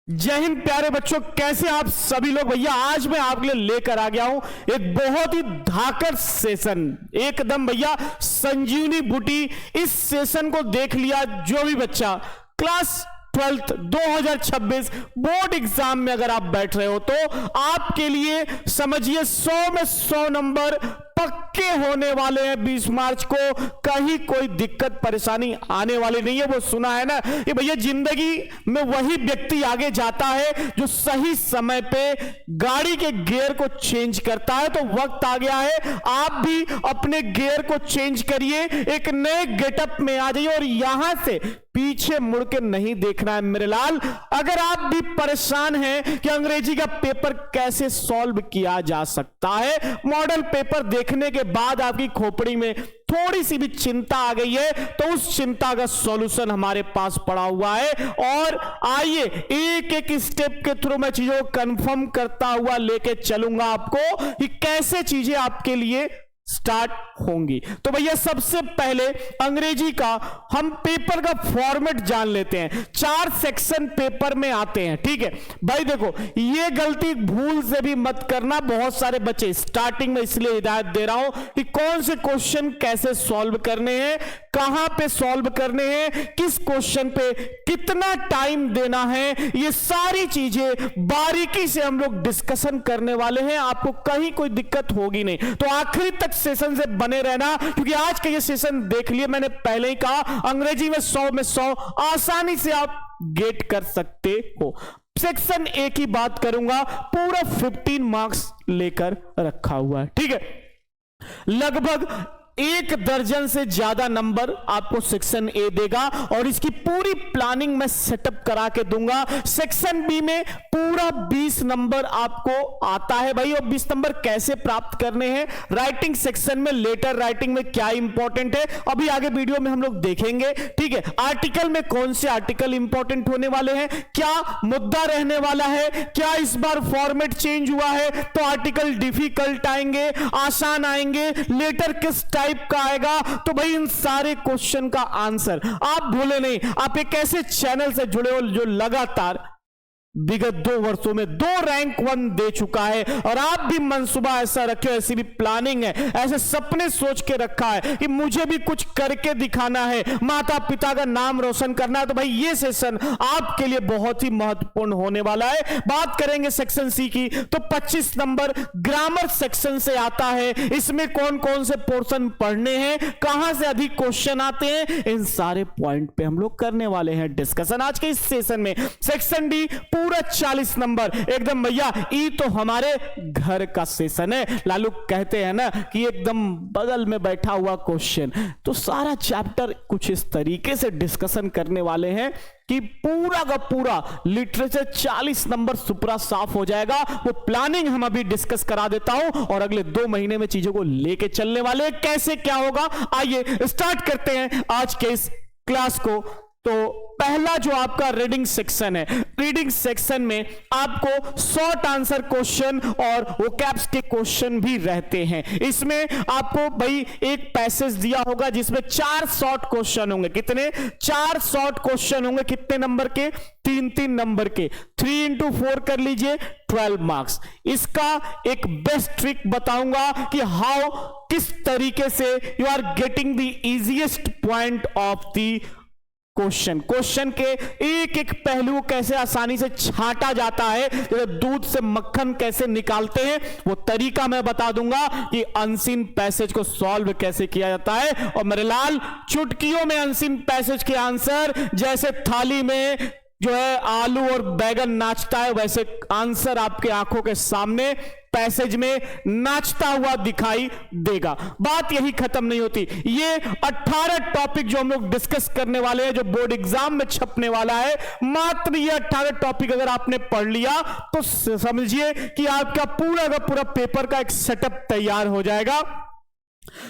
जय हिंद प्यारे बच्चों, कैसे आप सभी लोग। भैया आज मैं आपके लिए लेकर आ गया हूं एक बहुत ही धाकड़ सेशन, एकदम भैया संजीवनी बूटी। इस सेशन को देख लिया जो भी बच्चा क्लास 12th 2026 बोर्ड एग्जाम में अगर आप बैठ रहे हो तो आपके लिए समझिए 100 में 100 नंबर पक्के होने वाले हैं। 20 मार्च को कहीं कोई दिक्कत परेशानी आने वाली नहीं है। वो सुना है ना कि भैया जिंदगी में वही व्यक्ति आगे जाता है जो सही समय पे गाड़ी के गियर को चेंज करता है। तो वक्त आ गया है, आप भी अपने गियर को चेंज करिए, एक नए गेटअप में आ जाइए और यहां से पीछे मुड़ के नहीं देखना है मेरे लाल। अगर आप भी परेशान हैं कि अंग्रेजी का पेपर कैसे सॉल्व किया जा सकता है, मॉडल पेपर देखने के बाद आपकी खोपड़ी में थोड़ी सी भी चिंता आ गई है तो उस चिंता का सॉल्यूशन हमारे पास पड़ा हुआ है। और आइए एक एक स्टेप के थ्रू मैं चीजों को कंफर्म करता हुआ लेके चलूंगा आपको कि कैसे चीजें आपके लिए स्टार्ट होंगी। तो भैया सबसे पहले अंग्रेजी का हम पेपर का फॉर्मेट जान लेते हैं। 4 सेक्शन पेपर में आते हैं, ठीक है भाई। देखो ये गलती भूल से भी मत करना। बहुत सारे बच्चे स्टार्टिंग में इसलिए हिदायत दे रहा हूं कि कौन से क्वेश्चन कैसे सॉल्व करने हैं, कहां पे सॉल्व करने हैं, किस क्वेश्चन पे कितना टाइम देना है, ये सारी चीजें बारीकी से हम लोग डिस्कशन करने वाले हैं। आपको कहीं कोई दिक्कत होगी नहीं, तो आखिरी तक सेशन से बने रहना, क्योंकि आज का ये सेशन देख लिए मैंने पहले ही कहा अंग्रेजी में 100 में 100 आसानी से आप गेट कर सकते हो। सेक्शन ए की बात करूंगा, पूरा 15 मार्क्स लेकर रखा हुआ है, ठीक है। लगभग 1 दर्जन से ज्यादा नंबर आपको सेक्शन ए देगा और इसकी पूरी प्लानिंग मैं सेटअप करा के दूंगा। सेक्शन बी में पूरा 20 नंबर आपको आता है भाई। और 20 नंबर कैसे प्राप्त करने हैं, राइटिंग सेक्शन में लेटर राइटिंग में क्या इंपॉर्टेंट है अभी आगे वीडियो में हम लोग देखेंगे, ठीक है। आर्टिकल में कौन से आर्टिकल इंपॉर्टेंट होने वाले हैं, क्या मुद्दा रहने वाला है, क्या इस बार फॉर्मेट चेंज हुआ है तो आर्टिकल डिफिकल्ट आएंगे, आसान आएंगे, लेटर किस टाइप का आएगा। तो भाई इन सारे क्वेश्चन का आंसर आप भूले नहीं। आप एक ऐसे चैनल से जुड़े हो जो लगातार विगत 2 वर्षों में 2 रैंक 1 दे चुका है और आप भी मंसूबा ऐसा रखे हो, ऐसी भी प्लानिंग है, ऐसे सपने सोच के रखा है कि मुझे भी कुछ करके दिखाना है, माता पिता का नाम रोशन करना है। तो भाई ये सेशन आपके लिए बहुत ही महत्वपूर्ण होने वाला है। बात करेंगे सेक्शन सी की, तो 25 नंबर ग्रामर सेक्शन से आता है। इसमें कौन कौन से पोर्शन पढ़ने हैं, कहां से अधिक क्वेश्चन आते हैं, इन सारे पॉइंट पे हम लोग करने वाले हैं डिस्कशन आज के इस सेशन में। सेक्शन डी पूरा 40 नंबर एकदम भैया, ई तो हमारे घर का सेशन है। लालू कहते हैं ना कि एकदम बगल में बैठा हुआ क्वेश्चन। तो सारा चैप्टर कुछ इस तरीके से डिस्कशन करने वाले हैं कि पूरा का पूरा लिटरेचर 40 नंबर सुपरा साफ हो जाएगा। वो प्लानिंग हम अभी डिस्कस करा देता हूं और अगले 2 महीने में चीजों को लेके चलने वाले। कैसे क्या होगा आइए स्टार्ट करते हैं आज के इस क्लास को। तो पहला जो आपका रीडिंग सेक्शन है, रीडिंग सेक्शन में आपको शॉर्ट आंसर क्वेश्चन और वोकैब्स के क्वेश्चन भी रहते हैं। इसमें आपको भाई एक पैसेज दिया होगा जिसमें 4 शॉर्ट क्वेश्चन होंगे। कितने? 4 शॉर्ट क्वेश्चन होंगे। कितने नंबर के? 3-3 नंबर के। 3 into 4 कर लीजिए, 12 मार्क्स। इसका एक बेस्ट ट्रिक बताऊंगा कि हाउ किस तरीके से you are getting the easiest point of the question के एक एक पहलू कैसे आसानी से छांटा जाता है, जैसे दूध से मक्खन कैसे निकालते हैं वो तरीका मैं बता दूंगा कि अनसीन पैसेज को सॉल्व कैसे किया जाता है। और मेरे लाल चुटकियों में अनसीन पैसेज के आंसर, जैसे थाली में जो है आलू और बैगन नाचता है वैसे आंसर आपके आंखों के सामने पैसेज में नाचता हुआ दिखाई देगा। बात यही खत्म नहीं होती। ये 18 टॉपिक जो हम लोग डिस्कस करने वाले हैं, जो बोर्ड एग्जाम में छपने वाला है, मात्र ये 18 टॉपिक अगर आपने पढ़ लिया तो समझिए कि आपका पूरा का पूरा पेपर का एक सेटअप तैयार हो जाएगा।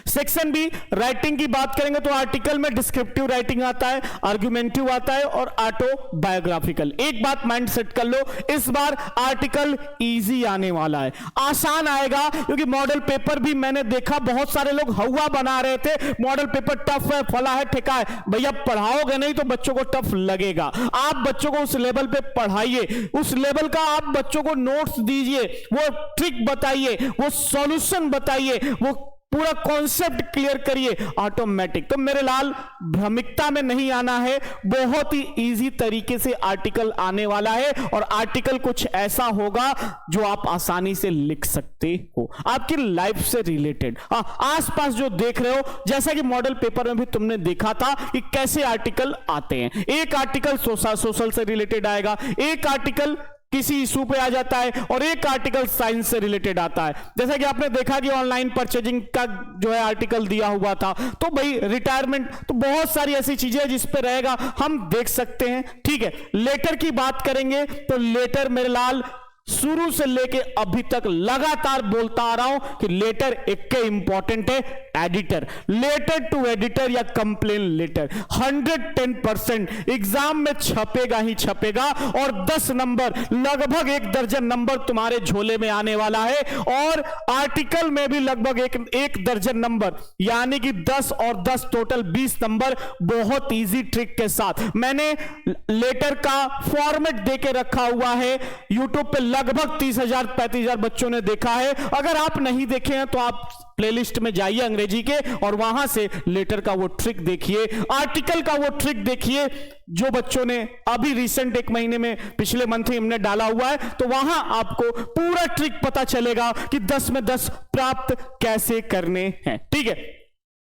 सेक्शन बी राइटिंग की बात करेंगे तो आर्टिकल में डिस्क्रिप्टिव राइटिंग आता है, आर्गुमेंटिव आता है और ऑटोबायोग्राफिकल। एक बात माइंड सेट कर लो, इस बार आर्टिकल इजी आने वाला है, आसान आएगा, क्योंकि मॉडल पेपर भी मैंने देखा बहुत सारे लोग हवा बना रहे थे, मॉडल पेपर टफ है, फला है, ठेका है। भैया पढ़ाओगे नहीं तो बच्चों को टफ लगेगा। आप बच्चों को उस लेवल पे पढ़ाइए, उस लेवल का आप बच्चों को नोट्स दीजिए, वो ट्रिक बताइए, वो सॉल्यूशन बताइए, वो पूरा कॉन्सेप्ट क्लियर करिए ऑटोमेटिक। तो मेरे लाल भ्रमिकता में नहीं आना है, बहुत ही इजी तरीके से आर्टिकल आने वाला है और आर्टिकल कुछ ऐसा होगा जो आप आसानी से लिख सकते हो, आपकी लाइफ से रिलेटेड, आसपास जो देख रहे हो। जैसा कि मॉडल पेपर में भी तुमने देखा था कि कैसे आर्टिकल आते हैं, एक आर्टिकल सोशल से रिलेटेड आएगा, एक आर्टिकल किसी इशू पे आ जाता है और एक आर्टिकल साइंस से रिलेटेड आता है। जैसा कि आपने देखा कि ऑनलाइन परचेजिंग का जो है आर्टिकल दिया हुआ था, तो भाई रिटायरमेंट, तो बहुत सारी ऐसी चीजें जिस पे रहेगा हम देख सकते हैं। ठीक है, लेटर की बात करेंगे तो लेटर मेरे लाल शुरू से लेके अभी तक लगातार बोलता आ रहा हूं कि लेटर एक के इंपॉर्टेंट है, एडिटर, लेटर टू एडिटर या कंप्लेन लेटर 110% एग्जाम में छपेगा ही छपेगा और 10 नंबर, लगभग 1 दर्जन नंबर तुम्हारे झोले में आने वाला है। और आर्टिकल में भी लगभग एक दर्जन नंबर, यानी कि 10 और 10 टोटल 20 नंबर, बहुत इजी ट्रिक के साथ। मैंने लेटर का फॉर्मेट देके रखा हुआ है, यूट्यूब पे लगभग 30,000 35,000 बच्चों ने देखा है। अगर आप नहीं देखे हैं तो आप प्लेलिस्ट में जाइए अंग्रेजी के और वहां से लेटर का वो ट्रिक देखिए, आर्टिकल का वो ट्रिक देखिए जो बच्चों ने अभी रिसेंट 1 महीने में, पिछले मंथ ही हमने डाला हुआ है। तो वहां आपको पूरा ट्रिक पता चलेगा कि 10 में 10 प्राप्त कैसे करने हैं। ठीक है,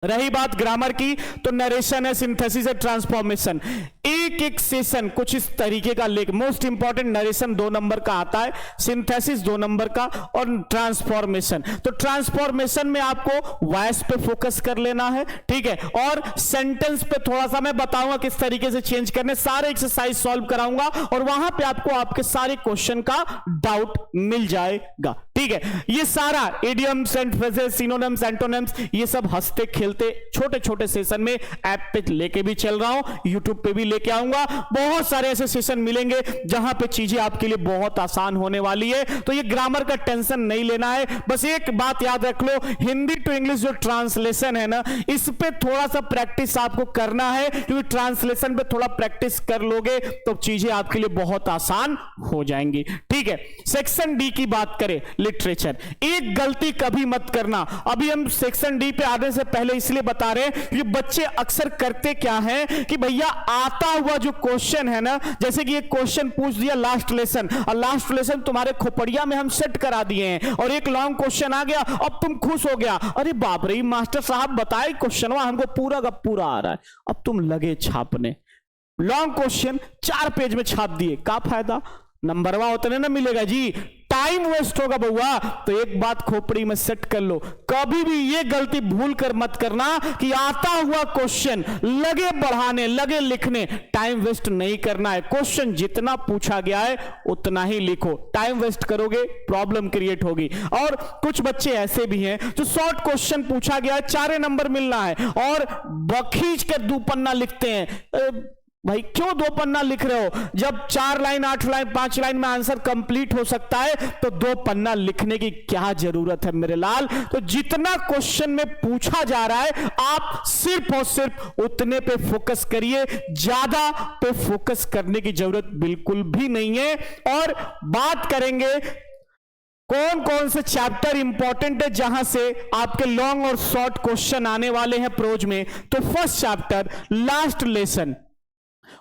रही बात ग्रामर की तो नरेशन है, सिंथेसिस है, ट्रांसफॉर्मेशन, एक एक सेशन कुछ इस तरीके का लेख। मोस्ट इंपॉर्टेंट नरेशन 2 नंबर का आता है, सिंथेसिस 2 नंबर का और ट्रांसफॉर्मेशन। तो ट्रांसफॉर्मेशन में आपको वॉइस पे फोकस कर लेना है, ठीक है, और सेंटेंस पे थोड़ा सा मैं बताऊंगा किस तरीके से चेंज करने, सारे एक्सरसाइज सॉल्व कराऊंगा और वहां पे आपको आपके सारे क्वेश्चन का डाउट मिल जाएगा। ठीक है, ये सारा idioms and phrases, synonyms, antonyms, ये सब हंसते खेलते छोटे छोटे सेशन में ऐप पे लेके भी चल रहा हूं, यूट्यूब पे भी लेके आऊंगा। बहुत सारे ऐसे सेशन मिलेंगे जहां पे चीजें आपके लिए बहुत आसान होने वाली है। तो ये ग्रामर का टेंशन नहीं लेना है, बस एक बात याद रख लो, हिंदी टू इंग्लिश जो ट्रांसलेशन है ना, इस पे थोड़ा सा प्रैक्टिस आपको करना है, क्योंकि ट्रांसलेशन पे थोड़ा प्रैक्टिस कर लोगे तो चीजें आपके लिए बहुत आसान हो जाएंगी। ठीक है, सेक्शन डी की बात करें, लिटरेचर, एक गलती कभी मत करना। अभी हम सेक्शन डी पे आने से पहले इसलिए बता रहे हैं कि बच्चे अक्सर करते क्या हैं कि भैया आता हुआ जो क्वेश्चन है ना, जैसे कि एक क्वेश्चन पूछ दिया लास्ट लेसन, और लास्ट लेसन तुम्हारे खोपड़िया में हम सेट करा दिए हैं और एक लॉन्ग क्वेश्चन आ गया, अब तुम खुश हो गया, अरे बाप रे मास्टर साहब बताए क्वेश्चन हमको पूरा का पूरा आ रहा है, अब तुम लगे छापने। लॉन्ग क्वेश्चन 4 पेज में छाप दिए, क्या फायदा, नंबरवा उतने ना मिलेगा जी, टाइम वेस्ट होगा बउआ। तो एक बात खोपड़ी में सेट कर लो, कभी भी ये गलती भूल कर मत करना कि आता हुआ क्वेश्चन लगे बढ़ाने, लगे लिखने, टाइम वेस्ट नहीं करना है। क्वेश्चन जितना पूछा गया है उतना ही लिखो, टाइम वेस्ट करोगे प्रॉब्लम क्रिएट होगी। और कुछ बच्चे ऐसे भी हैं जो शॉर्ट क्वेश्चन पूछा गया है, 4 नंबर मिलना है और खींच कर 2 पन्ना लिखते हैं। भाई क्यों 2 पन्ना लिख रहे हो, जब 4 लाइन 8 लाइन 5 लाइन में आंसर कंप्लीट हो सकता है तो 2 पन्ना लिखने की क्या जरूरत है मेरे लाल। तो जितना क्वेश्चन में पूछा जा रहा है आप सिर्फ और सिर्फ उतने पे फोकस करिए, ज्यादा पे फोकस करने की जरूरत बिल्कुल भी नहीं है। और बात करेंगे कौन कौन से चैप्टर इंपॉर्टेंट है जहां से आपके लॉन्ग और शॉर्ट क्वेश्चन आने वाले हैं प्रोज में। तो first chapter last lesson,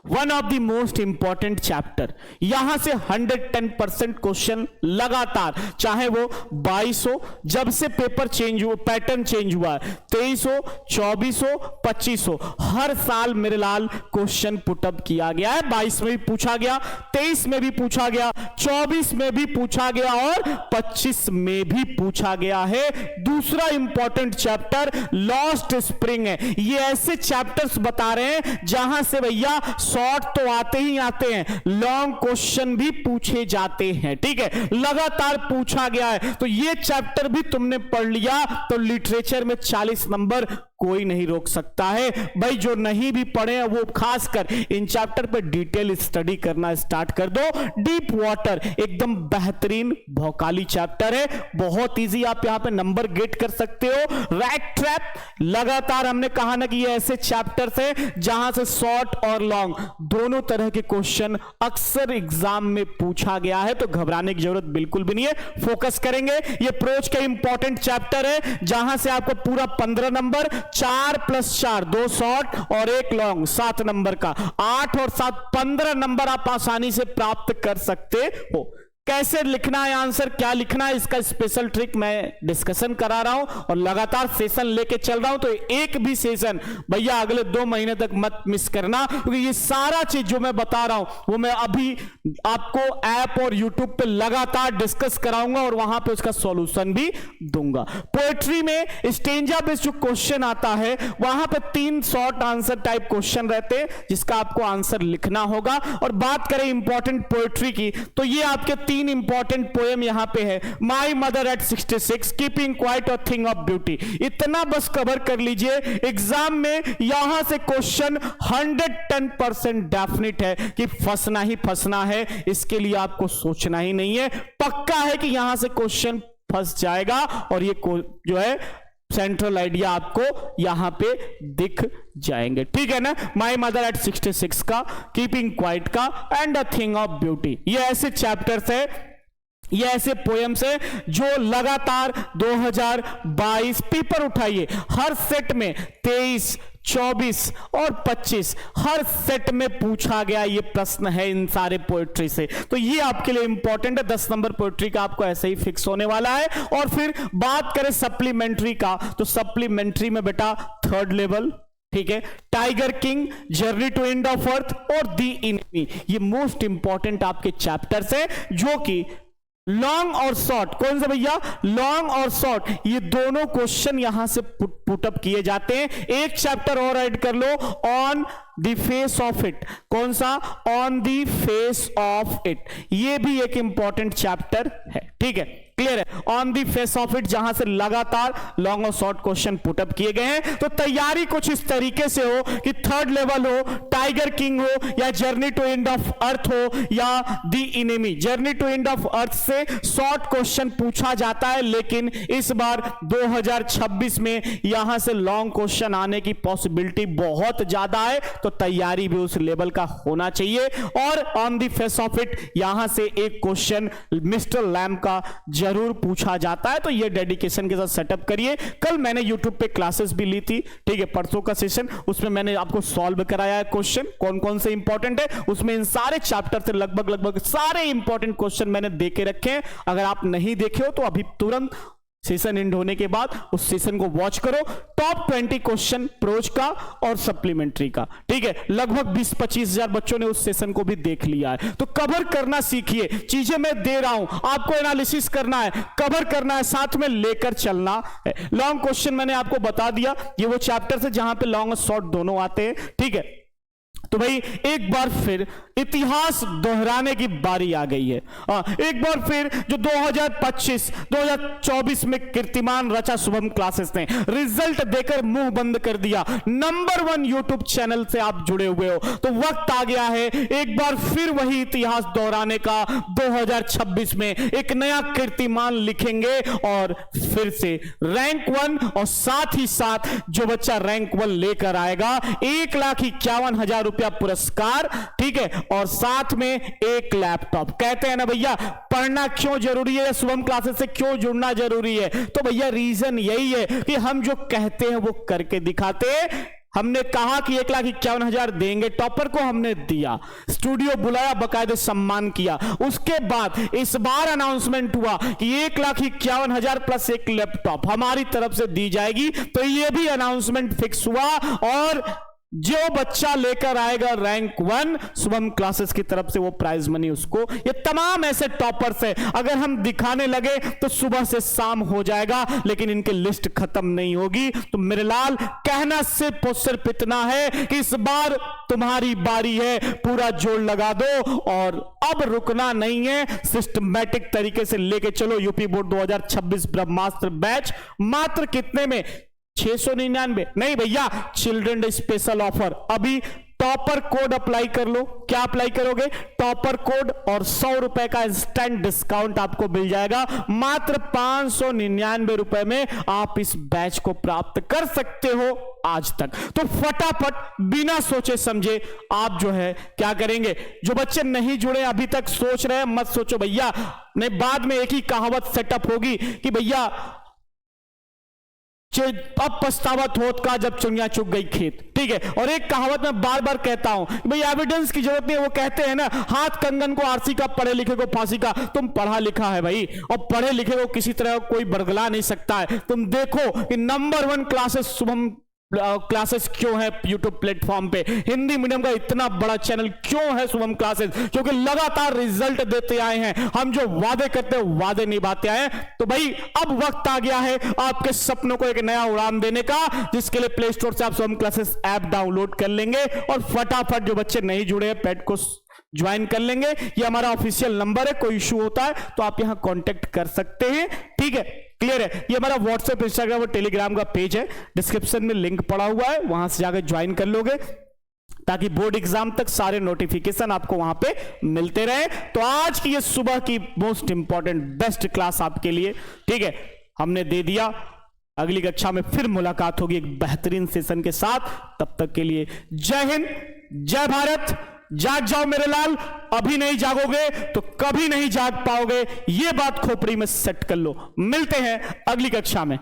one of the most important chapter, यहां से 110% क्वेश्चन लगातार, चाहे वो 22 हो, जब से पेपर चेंज हुआ, पैटर्न चेंज हुआ, 23 हो, 24 हो, 25 हो, हर साल मेरे लाल क्वेश्चन पुटअप किया गया है। 22 में भी पूछा गया, 23 में भी पूछा गया, 24 में भी पूछा गया और 25 में भी पूछा गया है। दूसरा इंपॉर्टेंट चैप्टर लॉस्ट स्प्रिंग है। ये ऐसे चैप्टर्स बता रहे हैं जहां से भैया शॉर्ट तो आते ही आते हैं, लॉन्ग क्वेश्चन भी पूछे जाते हैं, ठीक है, लगातार पूछा गया है। तो ये चैप्टर भी तुमने पढ़ लिया तो लिटरेचर में 40 नंबर कोई नहीं रोक सकता है। भाई जो नहीं भी पढ़े हैं वो खासकर इन चैप्टर पे डिटेल स्टडी करना स्टार्ट कर दो। डीप वाटर एकदम बेहतरीन भौकाली चैप्टर है, बहुत इजी, आप यहां पे नंबर गेट कर सकते हो। रैट ट्रैप लगातार हमने कहा ना कि ये ऐसे चैप्टर्स हैं जहां से शॉर्ट और लॉन्ग दोनों तरह के क्वेश्चन अक्सर एग्जाम में पूछा गया है, तो घबराने की जरूरत बिल्कुल भी नहीं है। फोकस करेंगे, ये प्रोच का इंपॉर्टेंट चैप्टर है जहां से आपको पूरा 15 नंबर, 4 + 4 2 शॉर्ट और 1 लॉन्ग 7 नंबर का, 8 और 7 15 नंबर आप आसानी से प्राप्त कर सकते हो। कैसे लिखना है आंसर, क्या लिखना है, इसका स्पेशल ट्रिक मैं डिस्कशन करा रहा हूं और लगातार सेशन लेके चल रहा हूं। तो एक भी सेशन भैया अगले 2 महीने तक मत मिस करना, क्योंकि ये सारा चीज जो मैं बता रहा हूं वो मैं अभी आपको ऐप और यूट्यूब पे लगातार डिस्कस कराऊंगा और वहां पे उसका सॉल्यूशन भी दूंगा। पोएट्री में स्टेंजा बेस्ड जो क्वेश्चन आता है वहां पे 3 शॉर्ट आंसर टाइप क्वेश्चन रहते हैं जिसका आपको आंसर लिखना होगा। और बात करें इंपॉर्टेंट पोएट्री की तो ये आपके 3 इंपॉर्टेंट पोएम यहां पे है। My mother eight 66, keeping quiet और थिंग ऑफ ब्यूटी, इतना बस कवर कर लीजिए। एग्जाम में यहां से क्वेश्चन 110% डेफिनेट है कि फंसना ही फंसना है, इसके लिए आपको सोचना ही नहीं है, पक्का है कि यहां से क्वेश्चन फंस जाएगा और ये जो है सेंट्रल आइडिया आपको यहां पे दिख जाएंगे, ठीक है ना। माई मदर एट 66 का, कीपिंग क्वाइट का and a thing of beauty, ये ऐसे चैप्टर्स है, ये ऐसे पोएम्स है जो लगातार 2022 पेपर उठाइए, हर सेट में 23, 24 और 25 हर सेट में पूछा गया ये प्रश्न है इन सारे पोएट्री से। तो ये आपके लिए इंपॉर्टेंट है, 10 नंबर पोएट्री का आपको ऐसे ही फिक्स होने वाला है। और फिर बात करें सप्लीमेंट्री का, तो सप्लीमेंट्री में बेटा 3rd लेवल, ठीक है, tiger king, journey to end of earth और दी एनिमी, ये मोस्ट इंपॉर्टेंट आपके चैप्टर्स है जो कि लॉन्ग और शॉर्ट, कौन से भैया, लॉन्ग और शॉर्ट, ये दोनों क्वेश्चन यहां से पुटअप किए जाते हैं। एक चैप्टर और ऐड कर लो, on the face of it, कौन सा, on the face of it, ये भी एक इंपॉर्टेंट चैप्टर है, ठीक है, क्लियर है। On the face of it जहां से लगातार लॉन्ग और शॉर्ट क्वेश्चन पुटअप किए गए हैं। तो तैयारी कुछ इस तरीके से हो कि 3rd लेवल हो, टाइगर किंग हो या journey to end of earth हो या the enemy. Journey to end of earth से शॉर्ट क्वेश्चन पूछा जाता है, लेकिन इस बार 2026 में यहां से लॉन्ग क्वेश्चन आने की पॉसिबिलिटी बहुत ज्यादा है, तो तैयारी भी उस लेवल का होना चाहिए। और on the face of it यहां से एक क्वेश्चन मिस्टर लैम का जरूर पूछा जाता है, तो ये डेडिकेशन के साथ सेटअप करिए। कल मैंने YouTube पे क्लासेस भी ली थी, ठीक है, परसों का सेशन, उसमें मैंने आपको सॉल्व कराया है क्वेश्चन कौन कौन से इंपॉर्टेंट है, उसमें इन सारे चैप्टर से लगभग सारे इंपॉर्टेंट क्वेश्चन मैंने दे के रखे हैं। अगर आप नहीं देखे हो तो अभी तुरंत सेशन एंड होने के बाद उस सेशन को वॉच करो। टॉप 20 क्वेश्चन प्रोज का और सप्लीमेंट्री का, ठीक है, लगभग 20-25 हजार बच्चों ने उस सेशन को भी देख लिया है। तो कवर करना सीखिए, चीजें मैं दे रहा हूं, आपको एनालिसिस करना है, कवर करना है, साथ में लेकर चलना है। लॉन्ग क्वेश्चन मैंने आपको बता दिया, ये वो चैप्टर है जहां पे लॉन्ग और शॉर्ट दोनों आते हैं, ठीक है। तो भाई एक बार फिर इतिहास दोहराने की बारी आ गई है। एक बार फिर जो 2025-2024 में कीर्तिमान रचा शुभम क्लासेस ने रिजल्ट देकर मुंह बंद कर दिया, नंबर 1 यूट्यूब चैनल से आप जुड़े हुए हो, तो वक्त आ गया है एक बार फिर वही इतिहास दोहराने का। 2026 में एक नया कीर्तिमान लिखेंगे और फिर से रैंक 1, और साथ ही साथ जो बच्चा रैंक 1 लेकर आएगा 1,51,000 रुपया पुरस्कार, ठीक है, और साथ में एक लैपटॉप। कहते हैं ना भैया पढ़ना क्यों जरूरी है, शुभम क्लासेस से क्यों जुड़ना जरूरी है, तो भैया रीजन यही है कि हम जो कहते हैं वो करके दिखाते हैं। हमने कहा कि 1,51,000 देंगे, टॉपर को हमने दिया, स्टूडियो बुलाया, बकायदे सम्मान किया। उसके बाद इस बार अनाउंसमेंट हुआ कि 1,51,000 प्लस एक लैपटॉप हमारी तरफ से दी जाएगी, तो ये भी अनाउंसमेंट फिक्स हुआ। और जो बच्चा लेकर आएगा रैंक 1 शुभम क्लासेस की तरफ से वो प्राइज मनी उसको, ये तमाम ऐसे टॉपर्स है, अगर हम दिखाने लगे तो सुबह से शाम हो जाएगा, लेकिन इनकी लिस्ट खत्म नहीं होगी। तो मेरे लाल कहना सिर्फ और सिर्फ इतना है कि इस बार तुम्हारी बारी है, पूरा जोर लगा दो और अब रुकना नहीं है, सिस्टमैटिक तरीके से लेके चलो। यूपी बोर्ड 2026 ब्रह्मास्त्र बैच मात्र कितने में? 699। नहीं भैया, चिल्ड्रन डे स्पेशल ऑफर, अभी टॉपर कोड अप्लाई कर लो। क्या अप्लाई करोगे? टॉपर कोड और 100 रुपए का इंस्टेंट डिस्काउंट आपको मिल जाएगा। मात्र 599 रुपए में आप इस बैच को प्राप्त कर सकते हो आज तक। तो फटाफट बिना सोचे समझे आप जो है क्या करेंगे, जो बच्चे नहीं जुड़े अभी तक सोच रहे हैं, मत सोचो भैया, नहीं बाद में एक ही कहावत सेटअप होगी कि भैया अब पछतावत होत का जब चिड़िया चुग गई खेत। ठीक है, और एक कहावत मैं बार बार कहता हूं, भाई एविडेंस की जरूरत नहीं है। वो कहते हैं ना, हाथ कंगन को आरसी का, पढ़े लिखे को फांसी का। तुम पढ़ा लिखा है भाई, और पढ़े लिखे को किसी तरह कोई बरगला नहीं सकता है। तुम देखो कि नंबर 1 क्लासेस शुभम क्लासेस क्यों है यूट्यूब प्लेटफॉर्म पे, हिंदी मीडियम का इतना बड़ा चैनल क्यों है शुभम क्लासेस, क्योंकि लगातार रिजल्ट देते आए हैं। हम जो वादे करते हैं वादे निभाते आए हैं। तो भाई अब वक्त आ गया है आपके सपनों को एक नया उड़ान देने का, जिसके लिए प्ले स्टोर से आप शुभम क्लासेस ऐप डाउनलोड कर लेंगे और फटाफट जो बच्चे नहीं जुड़े हैं पेड को ज्वाइन कर लेंगे। ये हमारा ऑफिशियल नंबर है, कोई इशू होता है तो आप यहां कांटेक्ट कर सकते हैं। ठीक है, क्लियर है। ये हमारा व्हाट्सएप, इंस्टाग्राम और टेलीग्राम का पेज है, डिस्क्रिप्शन में लिंक पड़ा हुआ है, वहां से जाकर ज्वाइन कर लोगे ताकि बोर्ड एग्जाम तक सारे नोटिफिकेशन आपको वहां पे मिलते रहे। तो आज की ये सुबह की मोस्ट इंपॉर्टेंट बेस्ट क्लास आपके लिए, ठीक है, हमने दे दिया। अगली कक्षा में फिर मुलाकात होगी एक बेहतरीन सेशन के साथ। तब तक के लिए जय हिंद, जय भारत। जाग जाओ मेरे लाल, अभी नहीं जागोगे तो कभी नहीं जाग पाओगे, ये बात खोपड़ी में सेट कर लो। मिलते हैं अगली कक्षा में।